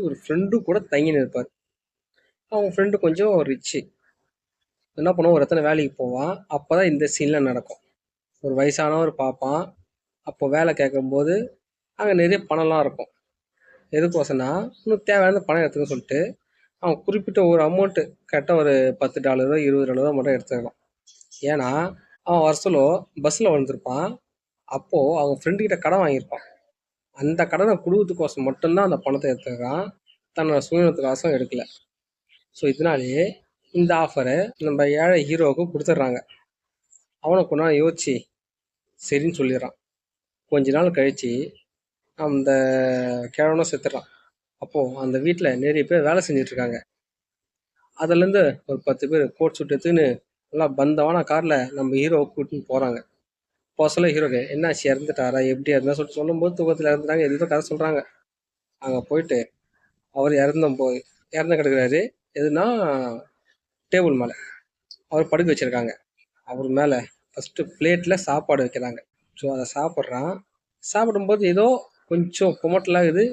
ஒரு ஃப்ரெண்டும் கூட தங்கின்னு இருப்பார். அவங்க ஃப்ரெண்டு கொஞ்சம் ரிச்சு. என்ன பண்ணுவான், ஒரு இடத்துல வேலைக்கு போவான். அப்பதான் இந்த சீன்லாம் நடக்கும். ஒரு வயசானவர் பார்ப்பான். அப்போ வேலை கேட்கும்போது அங்கே நிறைய பணம்லாம் இருக்கும். எதுக்கோசம்னா இன்னும் தேவையான பணம் எடுத்துக்க சொல்லிட்டு அவன் குறிப்பிட்ட ஒரு அமௌண்ட்டு கரெக்டாக ஒரு $10 $20 மட்டும் எடுத்துக்கலாம். ஏன்னா அவன் வருஷலோ பஸ்ஸில் வந்திருப்பான். அப்போது அவங்க ஃப்ரெண்டு கிட்ட கடன் வாங்கியிருப்பான். அந்த கடனை கொடுக்கறதுக்கோசம் மட்டும்தான் அந்த பணத்தை எடுத்துக்கிறான். தன்னோட சுயநலத்துக்காசும் எடுக்கல. ஸோ இதனாலேயே இந்த ஆஃபரை நம்ம ஏழை ஹீரோவுக்கு கொடுத்துட்றாங்க. அவனை கொண்டா யோசிச்சு சரின்னு சொல்லிடுறான். கொஞ்ச நாள் கழிச்சு அந்த கிழவனும் செத்துடுறான். அப்போது அந்த வீட்டில் நிறைய பேர் வேலை செஞ்சுட்டு இருக்காங்க. அதுலேருந்து ஒரு 10 பேர் கோட் சூட் எடுத்துன்னு நல்லா பந்தமான காரில் நம்ம ஹீரோவை கூட்டின்னு போகிறாங்க. போக சொல்ல ஹீரோக்கு என்னாச்சு, இறந்துட்டாரா, எப்படி இருந்தா சொல்லிட்டு சொல்லும்போது தூக்கத்தில் இறந்துட்டாங்க எதுவும் கதை சொல்கிறாங்க. அங்கே போயிட்டு அவர் இறந்து கிடக்குறாரு. எதுனா டேபிள் மேலே அவர் படுக்க வச்சுருக்காங்க. அவர் மேலே ஃபஸ்ட்டு பிளேட்டில் சாப்பாடு வைக்கிறாங்க. ஸோ அதை சாப்பிட்றான். சாப்பிடும்போது ஏதோ கொஞ்சம் குமட்டலாகுது.